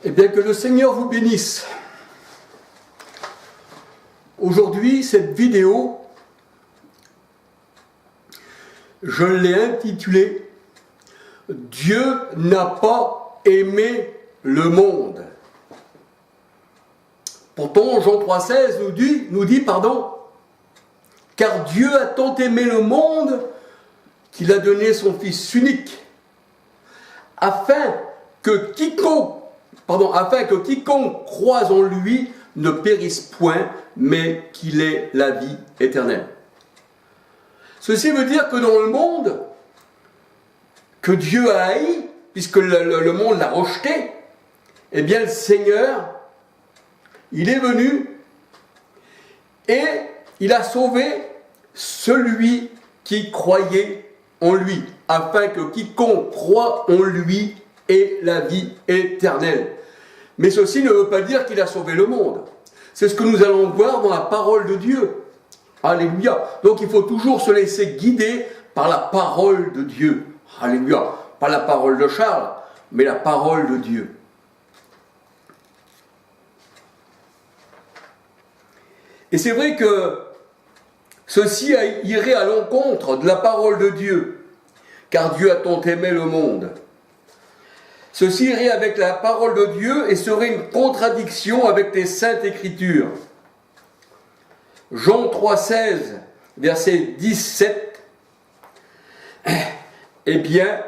Eh bien, que le Seigneur vous bénisse. Aujourd'hui, cette vidéo, je l'ai intitulée « Dieu n'a pas aimé le monde ». Pourtant, Jean 3,16 nous dit, « Car Dieu a tant aimé le monde qu'il a donné son Fils unique, afin que quiconque croise en lui ne périsse point, mais qu'il ait la vie éternelle. » Ceci veut dire que dans le monde que Dieu a haï, puisque le monde l'a rejeté, eh bien le Seigneur, il est venu et il a sauvé celui qui croyait en lui, afin que quiconque croit en lui ait la vie éternelle. Mais ceci ne veut pas dire qu'il a sauvé le monde. C'est ce que nous allons voir dans la parole de Dieu. Alléluia. Donc il faut toujours se laisser guider par la parole de Dieu. Alléluia. Pas la parole de Charles, mais la parole de Dieu. Et c'est vrai que ceci irait à l'encontre de la parole de Dieu, car Dieu a tant aimé le monde. Ceci irait avec la parole de Dieu et serait une contradiction avec les Saintes Écritures. Jean 3,16, verset 17. Eh bien,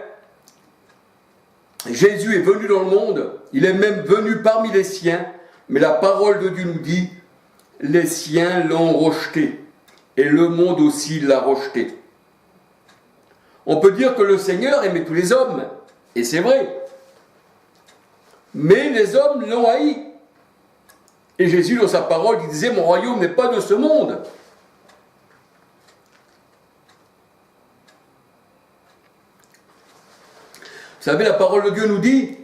Jésus est venu dans le monde, il est même venu parmi les siens, mais la parole de Dieu nous dit, les siens l'ont rejeté, et le monde aussi l'a rejeté. On peut dire que le Seigneur aimait tous les hommes, et c'est vrai. Mais les hommes l'ont haï. Et Jésus, dans sa parole, il disait « Mon royaume n'est pas de ce monde ». Vous savez, la parole de Dieu nous dit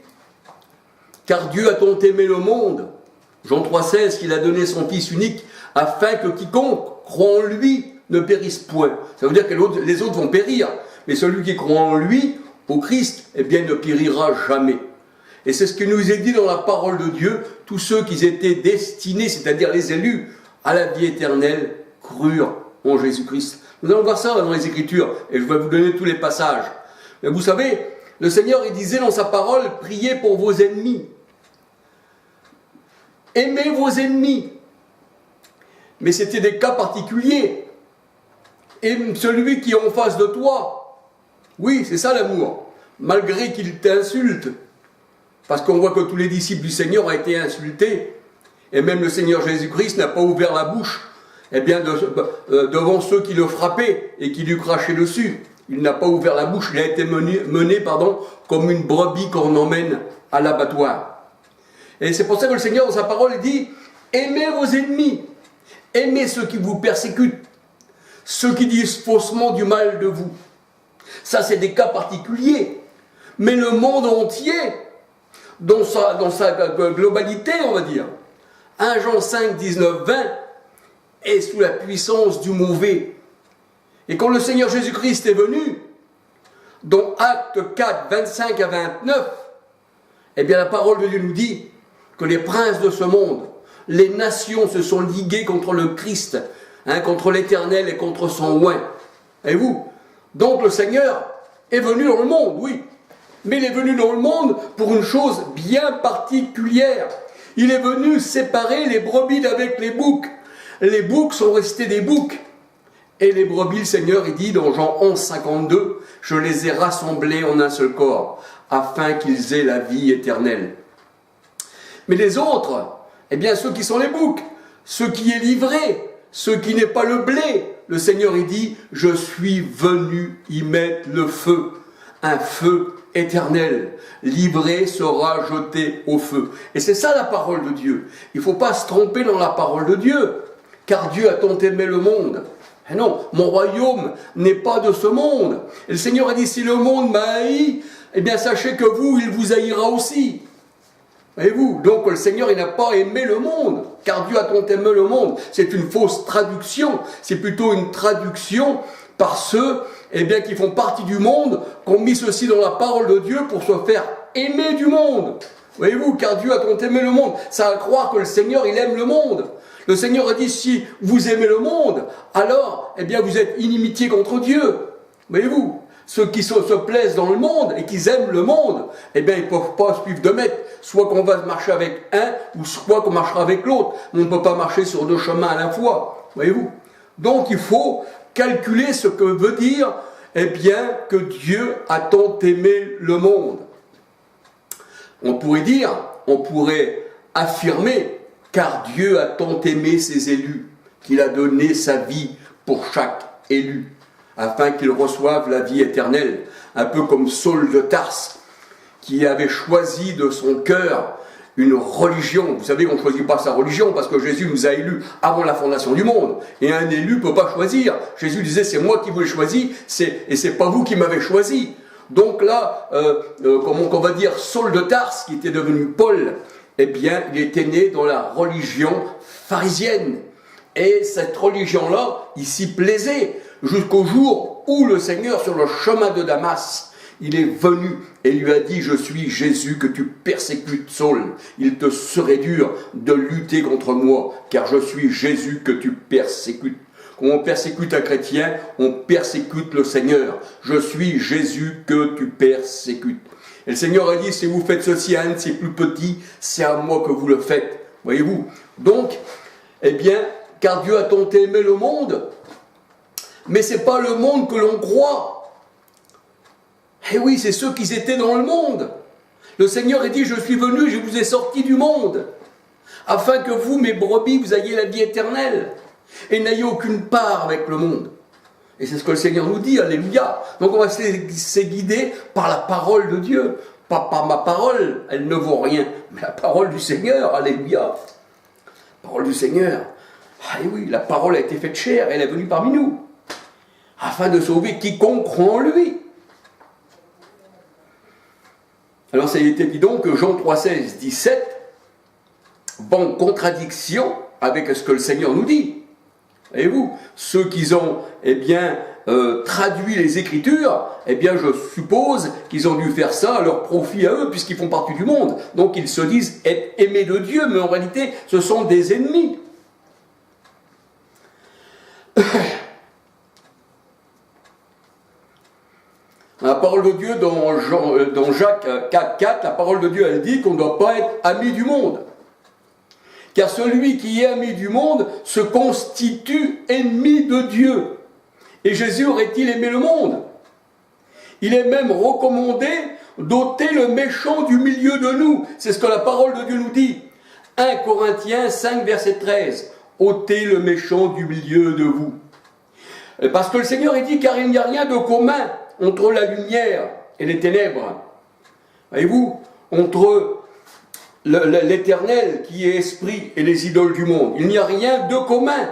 « Car Dieu a tant aimé le monde ». Jean 3,16, qu'il a donné son Fils unique, afin que quiconque croit en lui ne périsse point. Ça veut dire que les autres vont périr. Mais celui qui croit en lui, au Christ, eh bien, ne périra jamais. Et c'est ce qui nous est dit dans la parole de Dieu, tous ceux qui étaient destinés, c'est-à-dire les élus, à la vie éternelle, crurent en Jésus-Christ. Nous allons voir ça dans les Écritures, et je vais vous donner tous les passages. Mais vous savez, le Seigneur, il disait dans sa parole, priez pour vos ennemis. Aimez vos ennemis. Mais c'était des cas particuliers. Aime celui qui est en face de toi. Oui, c'est ça l'amour. Malgré qu'il t'insulte. Parce qu'on voit que tous les disciples du Seigneur ont été insultés. Et même le Seigneur Jésus-Christ n'a pas ouvert la bouche devant ceux qui le frappaient et qui lui crachaient dessus. Il n'a pas ouvert la bouche. Il a été mené comme une brebis qu'on emmène à l'abattoir. Et c'est pour ça que le Seigneur, dans sa parole, dit « Aimez vos ennemis. Aimez ceux qui vous persécutent. Ceux qui disent faussement du mal de vous. » Ça, c'est des cas particuliers. Mais le monde entier, dans sa globalité, on va dire. 1 Jean 5, 19, 20 est sous la puissance du mauvais. Et quand le Seigneur Jésus-Christ est venu, dans Actes 4, 25 à 29, eh bien la parole de Dieu nous dit que les princes de ce monde, les nations se sont liguées contre le Christ, contre l'Éternel et contre son oint. Et vous, donc le Seigneur est venu dans le monde, oui. Mais il est venu dans le monde pour une chose bien particulière. Il est venu séparer les brebis d'avec les boucs. Les boucs sont restés des boucs. Et les brebis, le Seigneur, il dit dans Jean 11, 52, « Je les ai rassemblés en un seul corps, afin qu'ils aient la vie éternelle. » Mais les autres, eh bien ceux qui sont les boucs, ceux qui est livré, ceux qui n'est pas le blé, le Seigneur, il dit, « Je suis venu y mettre le feu. » Un feu éternel, livré sera jeté au feu. Et c'est ça la parole de Dieu. Il ne faut pas se tromper dans la parole de Dieu, car Dieu a tant aimé le monde. Et non, mon royaume n'est pas de ce monde. Et le Seigneur a dit, si le monde m'a haï, eh bien sachez que vous, il vous haïra aussi. Voyez-vous, donc le Seigneur, il n'a pas aimé le monde, car Dieu a tant aimé le monde. C'est une fausse traduction, c'est plutôt une traduction par ceux qui font partie du monde, qui ont mis ceci dans la parole de Dieu pour se faire aimer du monde. Voyez-vous, car Dieu a tant aimé le monde. Ça va croire que le Seigneur, il aime le monde. Le Seigneur a dit, si vous aimez le monde, alors, eh bien, vous êtes inimitié contre Dieu. Voyez-vous, ceux qui se plaisent dans le monde et qui aiment le monde, eh bien, ils ne peuvent pas suivre de maître. Soit qu'on va marcher avec un, ou soit qu'on marchera avec l'autre. On ne peut pas marcher sur deux chemins à la fois. Voyez-vous. Donc, il faut calculer ce que veut dire, eh bien, que Dieu a tant aimé le monde. On pourrait dire, on pourrait affirmer, car Dieu a tant aimé ses élus, qu'il a donné sa vie pour chaque élu, afin qu'ils reçoivent la vie éternelle, un peu comme Saul de Tarse, qui avait choisi de son cœur une religion. Vous savez qu'on ne choisit pas sa religion, parce que Jésus nous a élus avant la fondation du monde, et un élu ne peut pas choisir. Jésus disait, c'est moi qui vous ai choisi, et c'est pas vous qui m'avez choisi. Donc là, comment on va dire, Saul de Tarse, qui était devenu Paul, eh bien, il était né dans la religion pharisienne. Et cette religion-là, il s'y plaisait, jusqu'au jour où le Seigneur, sur le chemin de Damas, il est venu et lui a dit, je suis Jésus que tu persécutes, Saul. Il te serait dur de lutter contre moi, car je suis Jésus que tu persécutes. Quand on persécute un chrétien, on persécute le Seigneur. Je suis Jésus que tu persécutes. Et le Seigneur a dit, si vous faites ceci à un de ces plus petits, c'est à moi que vous le faites. Voyez-vous. Donc, eh bien, car Dieu a tant aimé le monde, mais ce n'est pas le monde que l'on croit. Eh oui, c'est ceux qui étaient dans le monde. Le Seigneur a dit, je suis venu, je vous ai sorti du monde, afin que vous, mes brebis, vous ayez la vie éternelle, et n'ayez aucune part avec le monde. Et c'est ce que le Seigneur nous dit, alléluia. Donc on va se laisser guider par la parole de Dieu. Pas par ma parole, elle ne vaut rien, mais la parole du Seigneur, alléluia. La parole du Seigneur. Ah et oui, la parole a été faite chair, elle est venue parmi nous, afin de sauver quiconque croit en lui. Alors ça a été dit donc que Jean 3, 16, 17 va en contradiction avec ce que le Seigneur nous dit. Voyez-vous, ceux qui ont traduit les Écritures, eh bien je suppose qu'ils ont dû faire ça à leur profit à eux, puisqu'ils font partie du monde. Donc ils se disent être aimés de Dieu, mais en réalité ce sont des ennemis. La parole de Dieu dans Jacques 4, 4, la parole de Dieu elle dit qu'on ne doit pas être ami du monde. Car celui qui est ami du monde se constitue ennemi de Dieu. Et Jésus aurait-il aimé le monde? Il est même recommandé d'ôter le méchant du milieu de nous. C'est ce que la parole de Dieu nous dit. 1 Corinthiens 5, verset 13. Ôtez le méchant du milieu de vous. Parce que le Seigneur dit, car il n'y a rien de commun entre la lumière et les ténèbres. Voyez-vous, entre l'Éternel qui est esprit et les idoles du monde. Il n'y a rien de commun.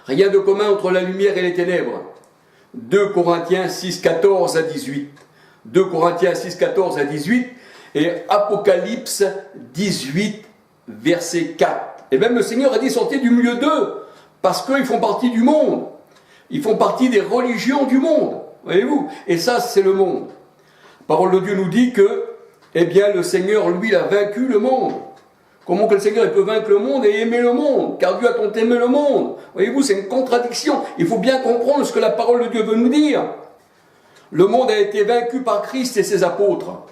Rien de commun entre la lumière et les ténèbres. 2 Corinthiens 6, 14 à 18. 2 Corinthiens 6, 14 à 18 et Apocalypse 18, verset 4. Et même le Seigneur a dit sortez du milieu d'eux, parce qu'ils font partie du monde. Ils font partie des religions du monde. Voyez-vous? Et ça, c'est le monde. La parole de Dieu nous dit que, eh bien, le Seigneur, lui, a vaincu le monde. Comment que le Seigneur il peut vaincre le monde et aimer le monde? Car Dieu a tant aimé le monde. Voyez-vous, c'est une contradiction. Il faut bien comprendre ce que la parole de Dieu veut nous dire. Le monde a été vaincu par Christ et ses apôtres.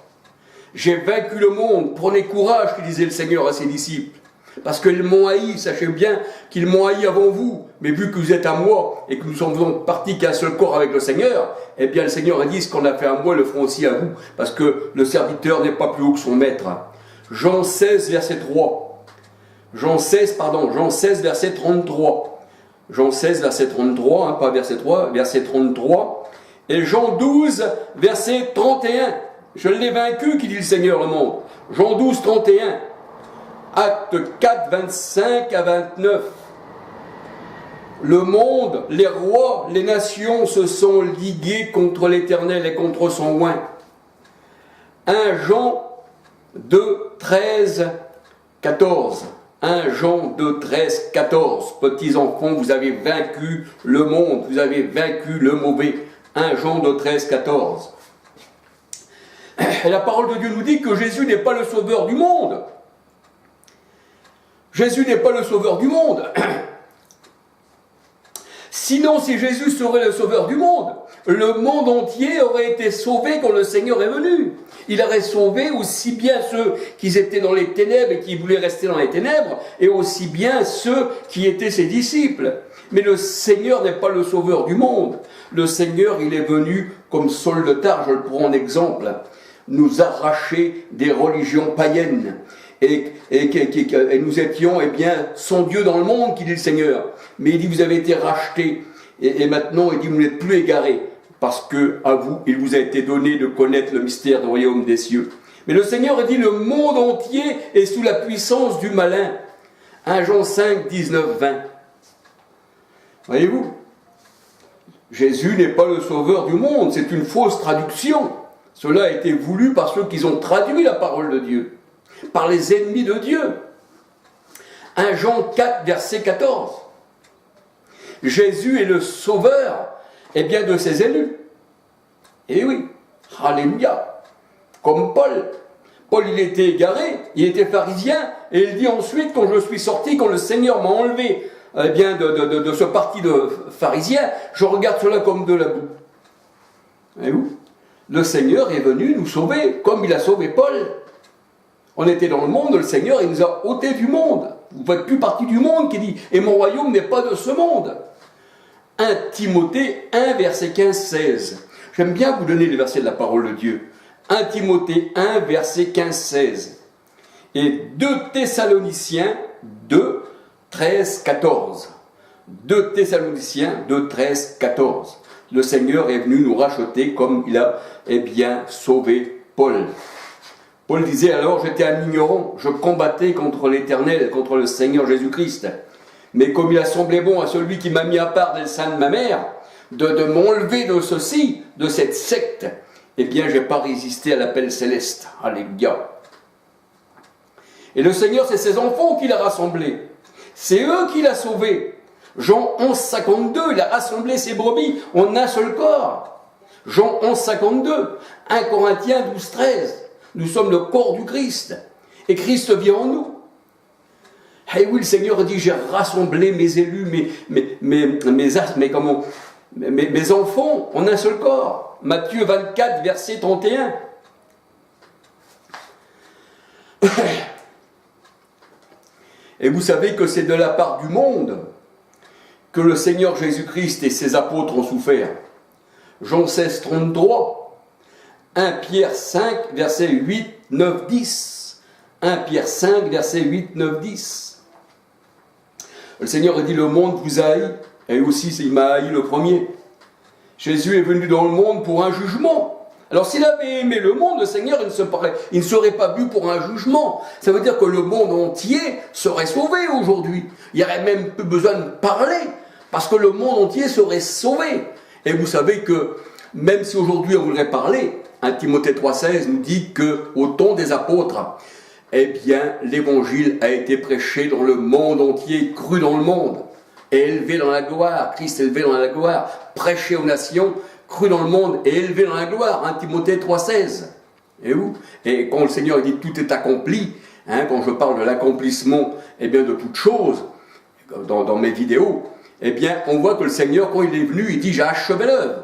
J'ai vaincu le monde. Prenez courage, disait le Seigneur à ses disciples. Parce qu'ils m'ont haï, sachez bien qu'ils m'ont haï avant vous. Mais vu que vous êtes à moi et que nous sommes partis qu'un seul corps avec le Seigneur, eh bien le Seigneur a dit ce qu'on a fait à moi, le feront aussi à vous. Parce que le serviteur n'est pas plus haut que son maître. Jean 16, verset 3. Jean 16, verset 33. Jean 16, verset 33, pas verset 3, verset 33. Et Jean 12, verset 31. Je l'ai vaincu, qui dit le Seigneur, le monde. Jean 12, 31. Acte 4, 25 à 29. Le monde, les rois, les nations se sont ligués contre l'Éternel et contre son oint. 1 Jean 2, 13, 14. 1 Jean 2, 13, 14. Petits enfants, vous avez vaincu le monde, vous avez vaincu le mauvais. 1 Jean 2, 13, 14. Et la parole de Dieu nous dit que Jésus n'est pas le sauveur du monde. Jésus n'est pas le sauveur du monde. Sinon, si Jésus serait le sauveur du monde entier aurait été sauvé quand le Seigneur est venu. Il aurait sauvé aussi bien ceux qui étaient dans les ténèbres et qui voulaient rester dans les ténèbres, et aussi bien ceux qui étaient ses disciples. Mais le Seigneur n'est pas le sauveur du monde. Le Seigneur, il est venu, comme Saul de Tarse, je le prends en exemple, nous arracher des religions païennes. Et nous étions, sans Dieu dans le monde, qui dit le Seigneur. Mais il dit, vous avez été rachetés. Et maintenant, il dit, vous n'êtes plus égarés. Parce que, à vous, il vous a été donné de connaître le mystère du royaume des cieux. Mais le Seigneur dit, le monde entier est sous la puissance du malin. 1 Jean 5, 19, 20. Voyez-vous, Jésus n'est pas le sauveur du monde, c'est une fausse traduction. Cela a été voulu par ceux qui ont traduit la parole de Dieu, par les ennemis de Dieu. 1 Jean 4, verset 14. Jésus est le sauveur, de ses élus. Et oui, alléluia. Comme Paul. Paul, il était égaré, il était pharisien, et il dit ensuite, quand je suis sorti, quand le Seigneur m'a enlevé de ce parti de pharisien, je regarde cela comme de la boue. Voyez-vous, le Seigneur est venu nous sauver, comme il a sauvé Paul. On était dans le monde, le Seigneur, il nous a ôtés du monde. Vous ne faites plus partie du monde, qui dit, et mon royaume n'est pas de ce monde. 1 Timothée 1, verset 15-16. J'aime bien vous donner les versets de la parole de Dieu. 1 Timothée 1, verset 15-16. Et 2 Thessaloniciens 2, 13-14. 2 Thessaloniciens 2, 13-14. Le Seigneur est venu nous racheter comme il a, sauvé Paul. Paul disait alors, j'étais un ignorant, je combattais contre l'Éternel, contre le Seigneur Jésus-Christ. Mais comme il a semblé bon à celui qui m'a mis à part des seins de ma mère, de m'enlever de ceci, de cette secte, j'ai pas résisté à l'appel céleste. Alléluia. Et le Seigneur, c'est ses enfants qu'il a rassemblés. C'est eux qu'il a sauvés. Jean 11, 52, il a rassemblé ses brebis en un seul corps. Jean 11, 52. 1 Corinthiens 12, 13. Nous sommes le corps du Christ. Et Christ vit en nous. Et oui, le Seigneur dit, j'ai rassemblé mes élus, mes enfants en un seul corps. Matthieu 24, verset 31. Et vous savez que c'est de la part du monde que le Seigneur Jésus-Christ et ses apôtres ont souffert. Jean 16, 33. 1 Pierre 5, verset 8, 9, 10. 1 Pierre 5, verset 8, 9, 10. Le Seigneur a dit, le monde vous haït, et aussi il m'a haï le premier. Jésus est venu dans le monde pour un jugement. Alors s'il avait aimé le monde, le Seigneur, il ne serait pas venu pour un jugement. Ça veut dire que le monde entier serait sauvé aujourd'hui. Il n'y aurait même plus besoin de parler, parce que le monde entier serait sauvé. Et vous savez que, même si aujourd'hui on voudrait parler, 1 Timothée 3,16 nous dit qu'au temps des apôtres, l'évangile a été prêché dans le monde entier, cru dans le monde, et élevé dans la gloire. Christ élevé dans la gloire, prêché aux nations, cru dans le monde et élevé dans la gloire. 1 Timothée 3,16. Et quand le Seigneur dit tout est accompli, quand je parle de l'accomplissement de toutes choses, dans mes vidéos, on voit que le Seigneur, quand il est venu, il dit j'ai achevé l'œuvre.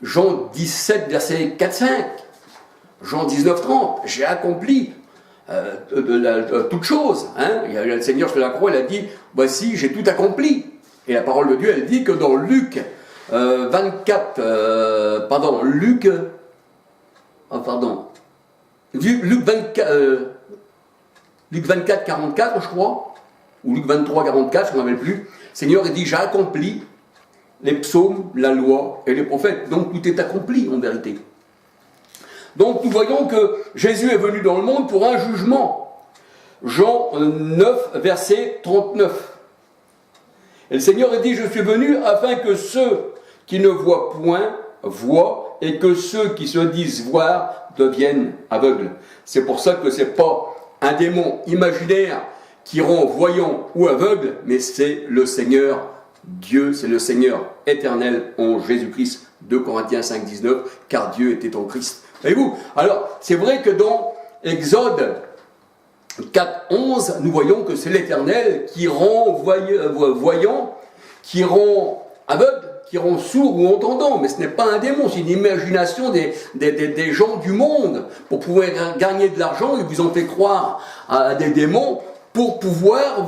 Jean 17, verset 4-5. Jean 19, 30, j'ai accompli toute chose. Le Seigneur sur la croix, il a dit, voici, j'ai tout accompli. Et la parole de Dieu, elle dit que dans Luc 24, Luc 24, 44, je crois, ou Luc 23, 44, je ne me rappelle plus, le Seigneur, il dit, j'ai accompli les psaumes, la loi et les prophètes. Donc tout est accompli, en vérité. Donc nous voyons que Jésus est venu dans le monde pour un jugement. Jean 9, verset 39. Et le Seigneur a dit, je suis venu afin que ceux qui ne voient point voient, et que ceux qui se disent voir deviennent aveugles. C'est pour ça que ce n'est pas un démon imaginaire qui rend voyant ou aveugle, mais c'est le Seigneur Dieu, c'est le Seigneur éternel en Jésus-Christ. 2 Corinthiens 5, 19, car Dieu était en Christ. Voyez-vous? Alors, c'est vrai que dans Exode 4.11, nous voyons que c'est l'Éternel qui rend voyant, qui rend aveugle, qui rend sourd ou entendant, mais ce n'est pas un démon, c'est une imagination des gens du monde pour pouvoir gagner de l'argent. Ils vous ont fait croire à des démons pour pouvoir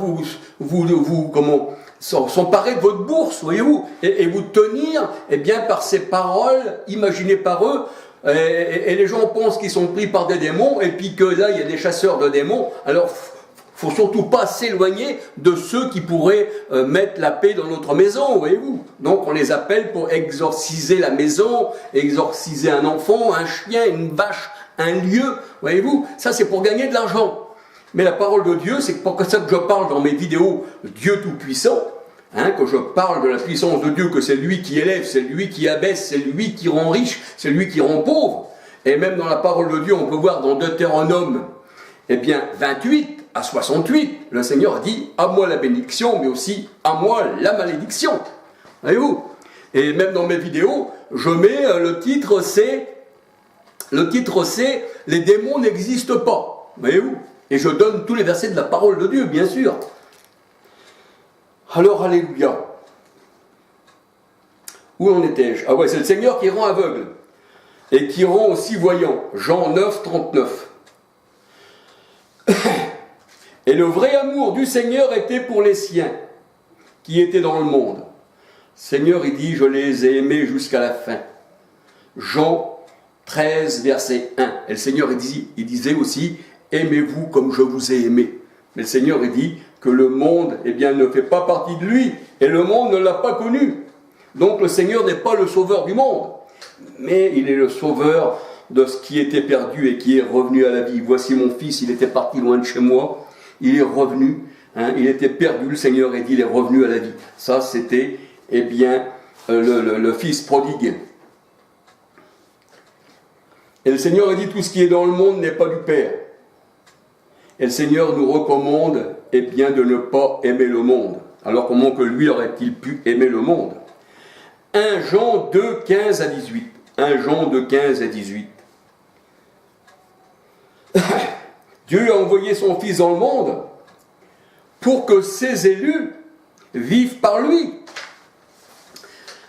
s'emparer de votre bourse, voyez-vous, et vous tenir, eh bien, par ces paroles imaginées par eux. Et les gens pensent qu'ils sont pris par des démons, et puis que là, il y a des chasseurs de démons. Alors, faut surtout pas s'éloigner de ceux qui pourraient mettre la paix dans notre maison, voyez-vous. Donc, on les appelle pour exorciser la maison, exorciser un enfant, un chien, une vache, un lieu, voyez-vous. Ça, c'est pour gagner de l'argent. Mais la parole de Dieu, c'est pour ça que je parle dans mes vidéos Dieu Tout-Puissant, que je parle de la puissance de Dieu, que c'est lui qui élève, c'est lui qui abaisse, c'est lui qui rend riche, c'est lui qui rend pauvre. Et même dans la parole de Dieu, on peut voir dans Deutéronome, 28 à 68, le Seigneur dit « À moi la bénédiction, mais aussi à moi la malédiction ». Voyez-vous? Et même dans mes vidéos, je mets le titre c'est « Les démons n'existent pas ». Voyez-vous? Et je donne tous les versets de la parole de Dieu, bien sûr. Alors, alléluia. Où en étais-je? Ah ouais, c'est le Seigneur qui rend aveugle et qui rend aussi voyant. Jean 9, 39. Et le vrai amour du Seigneur était pour les siens qui étaient dans le monde. Seigneur, il dit, je les ai aimés jusqu'à la fin. Jean 13, verset 1. Et le Seigneur, il disait aussi, aimez-vous comme je vous ai aimé. Mais le Seigneur, il dit que le monde, ne fait pas partie de lui, et le monde ne l'a pas connu. Donc le Seigneur n'est pas le sauveur du monde, mais il est le sauveur de ce qui était perdu et qui est revenu à la vie. Voici mon fils, il était parti loin de chez moi, il est revenu, il était perdu, le Seigneur a dit, il est revenu à la vie. Ça, c'était, le fils prodigue. Et le Seigneur a dit, tout ce qui est dans le monde n'est pas du Père. Et le Seigneur nous recommande, de ne pas aimer le monde. Alors comment que lui aurait-il pu aimer le monde? 1 Jean 2, 15 à 18. 1 Jean 2, 15 à 18. Dieu a envoyé son Fils dans le monde pour que ses élus vivent par lui.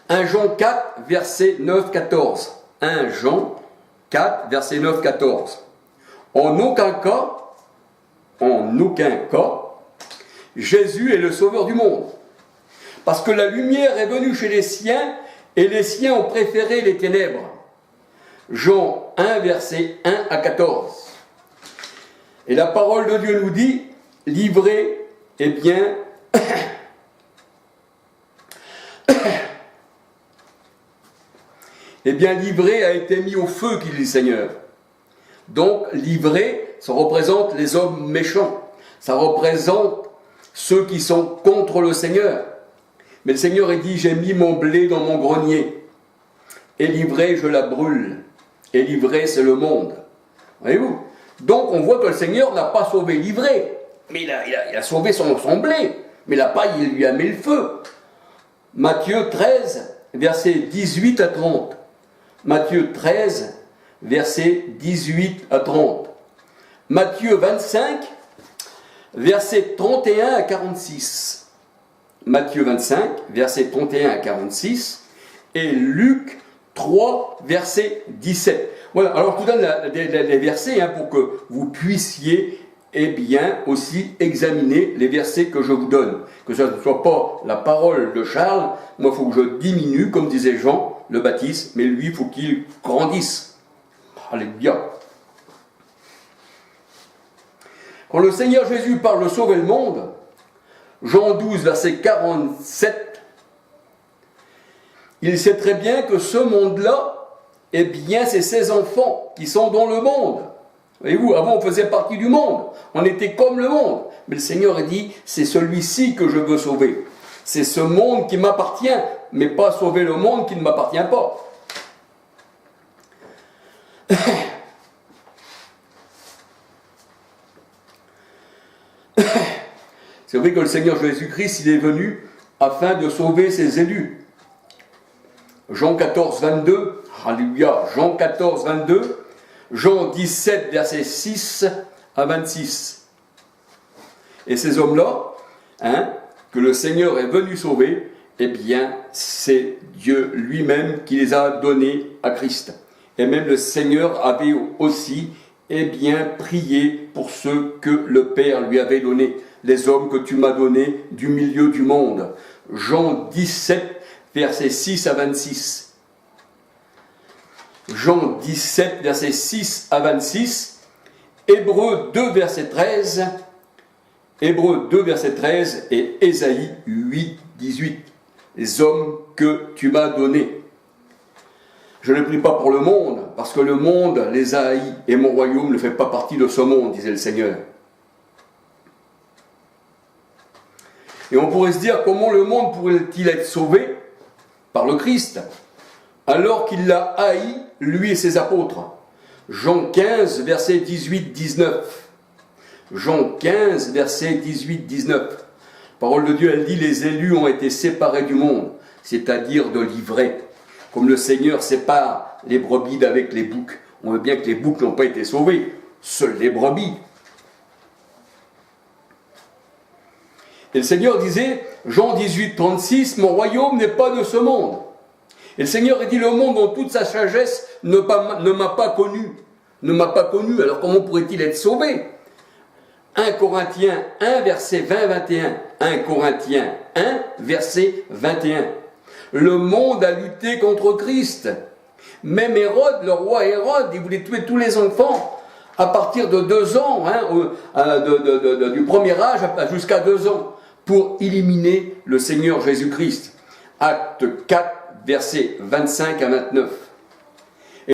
1 Jean 4, verset 9, 14. 1 Jean 4, verset 9, 14. En aucun cas, Jésus est le sauveur du monde. Parce que la lumière est venue chez les siens, et les siens ont préféré les ténèbres. Jean 1, verset 1 à 14. Et la parole de Dieu nous dit, livré, livré a été mis au feu, qu'il dit le Seigneur. Donc, livré, ça représente les hommes méchants. Ça représente ceux qui sont contre le Seigneur. Mais le Seigneur a dit, j'ai mis mon blé dans mon grenier. Et livré, je la brûle. Et livré, c'est le monde. Voyez-vous? Donc, on voit que le Seigneur n'a pas sauvé livré. Mais il a sauvé son blé. Mais la paille, il lui a mis le feu. Matthieu 13, versets 18 à 30. Matthieu 13, versets 18 à 30. Matthieu 25, versets 31 à 46. Matthieu 25, versets 31 à 46. Et Luc 3, verset 17. Voilà, alors je vous donne les versets pour que vous puissiez aussi examiner les versets que je vous donne. Que ce ne soit pas la parole de Charles, moi il faut que je diminue, comme disait Jean le Baptiste, mais lui il faut qu'il grandisse. Alléluia. Quand le Seigneur Jésus parle de sauver le monde, Jean 12, verset 47, il sait très bien que ce monde-là, c'est ses enfants qui sont dans le monde. Voyez-vous, avant on faisait partie du monde, on était comme le monde. Mais le Seigneur a dit, c'est celui-ci que je veux sauver. C'est ce monde qui m'appartient, mais pas sauver le monde qui ne m'appartient pas. C'est vrai que le Seigneur Jésus-Christ, il est venu afin de sauver ses élus. Jean 14, 22, alléluia, Jean 14, 22, Jean 17, versets 6 à 26. Et ces hommes-là, que le Seigneur est venu sauver, eh bien, c'est Dieu lui-même qui les a donnés à Christ. Et même le Seigneur avait aussi, eh bien, prié pour ceux que le Père lui avait donnés, les hommes que tu m'as donnés du milieu du monde. Jean 17, versets 6 à 26. Jean 17, versets 6 à 26. Hébreux 2, verset 13. Hébreux 2, verset 13 et Ésaïe 8, 18. Les hommes que tu m'as donnés. Je ne prie pas pour le monde, parce que le monde les a haïs, et mon royaume ne fait pas partie de ce monde, disait le Seigneur. Et on pourrait se dire, comment le monde pourrait-il être sauvé par le Christ, alors qu'il l'a haï, lui et ses apôtres. Jean 15, verset 18-19. Jean 15, verset 18-19. Parole de Dieu, elle dit, les élus ont été séparés du monde, c'est-à-dire de l'ivraie. Comme le Seigneur sépare les brebis d'avec les boucs. On veut bien que les boucs n'ont pas été sauvés, seuls les brebis. Et le Seigneur disait, Jean 18, 36, mon royaume n'est pas de ce monde. Et le Seigneur a dit, le monde en toute sa sagesse ne m'a pas connu. Ne m'a pas connu, alors comment pourrait-il être sauvé? 1 Corinthiens 1, verset 20-21. 1 Corinthiens 1, verset 21. Le monde a lutté contre Christ. Même Hérode, le roi Hérode, il voulait tuer tous les enfants à partir de 2 ans, du premier âge jusqu'à 2 ans, pour éliminer le Seigneur Jésus-Christ. Acte 4, versets 25 à 29.